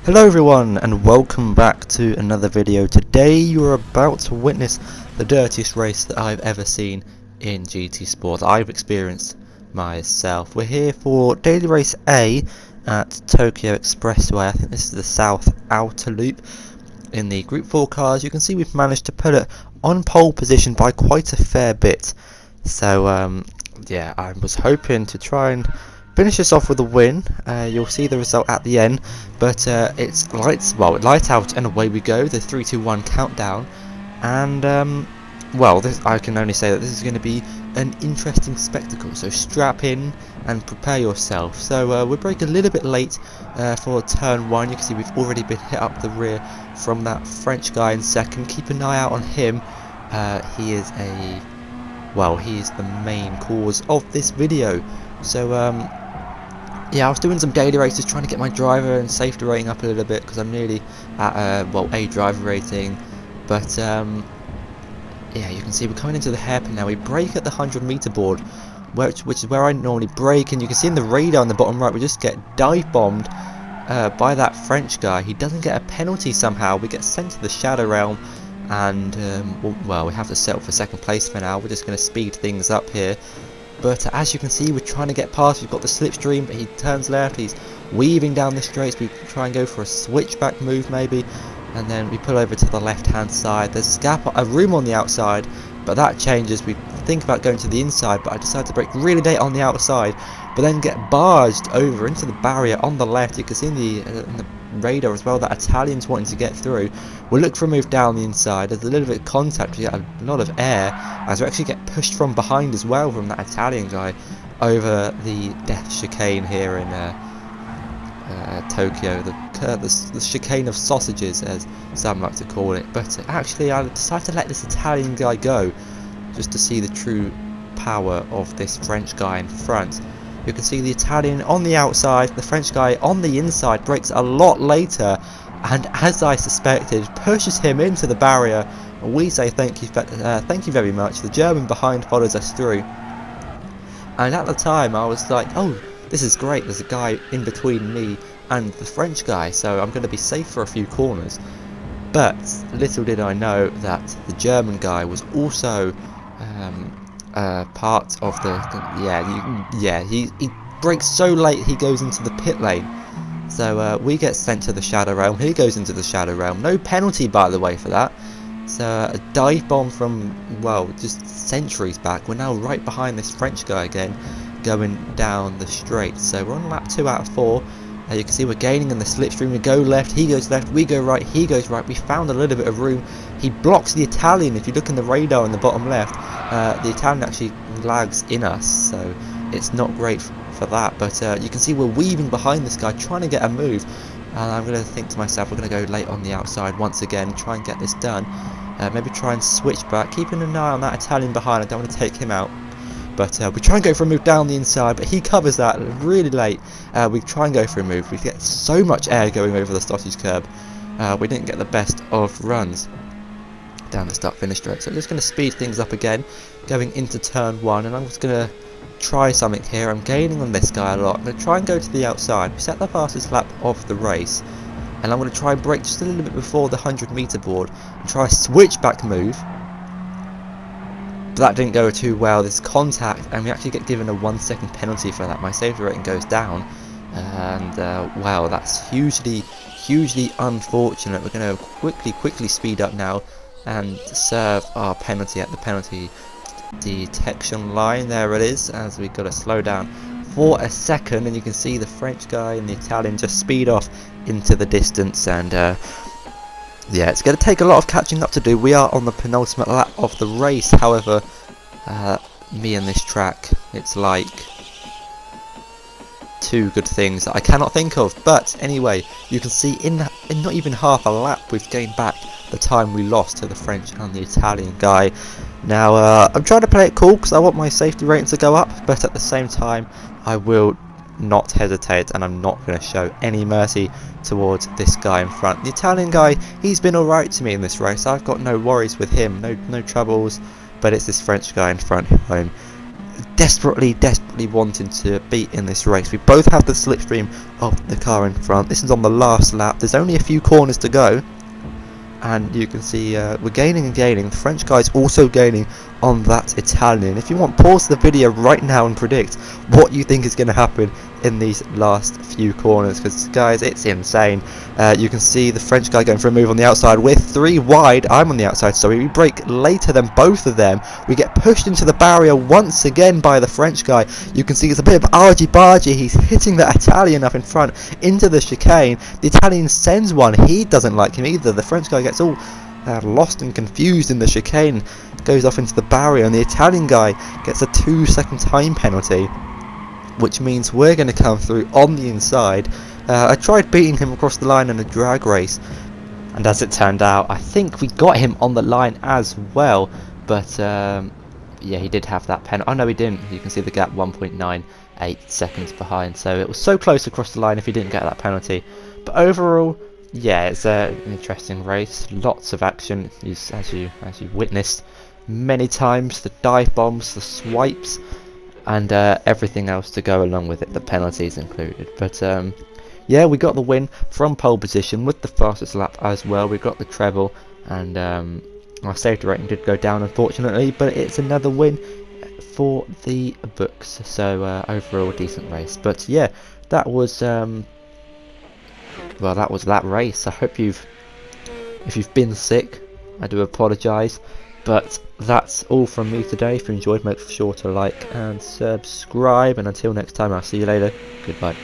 Hello everyone and welcome back to another video. Today you're about to witness the dirtiest race that I've ever seen in GT Sport. I've experienced myself. We're here for daily race A at Tokyo Expressway. I think this is the south outer loop in the Group 4 cars. You can see we've managed to put it on pole position by quite a fair bit. So yeah, I was hoping to try and finish this off with a win. You'll see the result at the end, but it's light out and away we go. The 3, 2, 1 countdown, and I can only say that this is going to be an interesting spectacle. So strap in and prepare yourself. So we're braking a little bit late for turn 1. You can see we've already been hit up the rear from that French guy in second. Keep an eye out on him. He is the main cause of this video. So yeah, I was doing some daily races trying to get my driver and safety rating up a little bit because I'm nearly at a driver rating. But yeah, you can see we're coming into the hairpin now. We brake at the 100-meter board, which is where I normally brake, and you can see in the radar on the bottom right we just get dive bombed by that French guy. He doesn't get a penalty somehow. We get sent to the Shadow Realm, and we have to settle for second place for now. We're just going to speed things up here. But as you can see, we're trying to get past. We've got the slipstream, but he turns left. He's weaving down the straights. We try and go for a switchback move maybe, and then we pull over to the left-hand side. There's a room on the outside, but that changes. We think about going to the inside, but I decide to brake really late on the outside, but then get barged over into the barrier on the left. You can see in the radar as well that Italian's wanting to get through. We'll look for a move down the inside. There's a little bit of contact. We get a lot of air as we actually get pushed from behind as well from that Italian guy over the death chicane here in Tokyo, the chicane of sausages, as some like to call it. But actually I decided to let this Italian guy go just to see the true power of this French guy in front. You can see the Italian on the outside, the French guy on the inside brakes a lot later, and as I suspected, pushes him into the barrier. We say thank you very much. The German behind follows us through, and at the time I was like, oh, this is great, there's a guy in between me and the French guy, so I'm going to be safe for a few corners. But little did I know that the German guy was also part of he brakes so late he goes into the pit lane. So we get sent to the Shadow Realm. He goes into the Shadow Realm. No penalty, by the way, for that. So a dive bomb from, just centuries back. We're now right behind this French guy again, going down the straight. So we're on lap 2 out of 4. You can see we're gaining in the slipstream. We go left, he goes left, we go right, he goes right. We found a little bit of room. He blocks the Italian. If you look in the radar in the bottom left, the Italian actually lags in us, so it's not great for that. But you can see we're weaving behind this guy, trying to get a move. And I'm going to think to myself, we're going to go late on the outside once again, try and get this done. Maybe try and switch back, keeping an eye on that Italian behind. I don't want to take him out. But we try and go for a move down the inside, but he covers that really late. We try and go for a move. We get so much air going over the sausage curb. We didn't get the best of runs down the start-finish straight. So I'm just going to speed things up again, going into turn 1, and I'm just going to try something here. I'm gaining on this guy a lot. I'm going to try and go to the outside. We set the fastest lap of the race, and I'm going to try and brake just a little bit before the 100-meter board and try a switchback move. But that didn't go too well. There's contact, and we actually get given a 1-second penalty for that. My safety rating goes down, and that's hugely unfortunate. We're going to quickly speed up now and serve our penalty at the penalty detection line. There it is, as we got to slow down for a second, and you can see the French guy and the Italian just speed off into the distance. And yeah, it's going to take a lot of catching up to do. We are on the penultimate lap of the race. However, me and this track, it's like two good things that I cannot think of. But anyway, you can see in not even half a lap we've gained back the time we lost to the French and the Italian guy. Now I'm trying to play it cool because I want my safety rating to go up, but at the same time I will not hesitate, and I'm not going to show any mercy towards this guy in front. The Italian guy, he's been alright to me in this race. I've got no worries with him, no troubles, but it's this French guy in front who I'm desperately wanting to beat in this race. We both have the slipstream of the car in front. This is on the last lap. There's only a few corners to go, and you can see we're gaining and gaining. The French guy's also gaining on that Italian. If you want, pause the video right now and predict what you think is going to happen in these last few corners, because guys, it's insane. You can see the French guy going for a move on the outside. We're 3 wide. I'm on the outside, so we brake later than both of them. We get pushed into the barrier once again by the French guy. You can see it's a bit of argy-bargy. He's hitting that Italian up in front into the chicane. The Italian sends one. He doesn't like him either. The French guy gets all lost and confused in the chicane, goes off into the barrier, and the Italian guy gets a 2-second time penalty, which means we're going to come through on the inside. I tried beating him across the line in a drag race, and as it turned out, I think we got him on the line as well, but yeah, he did have that penalty. Oh no, he didn't. You can see the gap, 1.98 seconds behind, so it was so close across the line if he didn't get that penalty. But overall, yeah, it's an interesting race, lots of action, as you witnessed many times, the dive bombs, the swipes, and everything else to go along with it, the penalties included. But yeah, we got the win from pole position with the fastest lap as well. We got the treble, and our safety rating did go down unfortunately, but it's another win for the books. So overall, decent race. But yeah, that was well, that was that race. I hope if you've been sick, I do apologise, but that's all from me today. If you enjoyed, make sure to like and subscribe, and until next time, I'll see you later. Goodbye.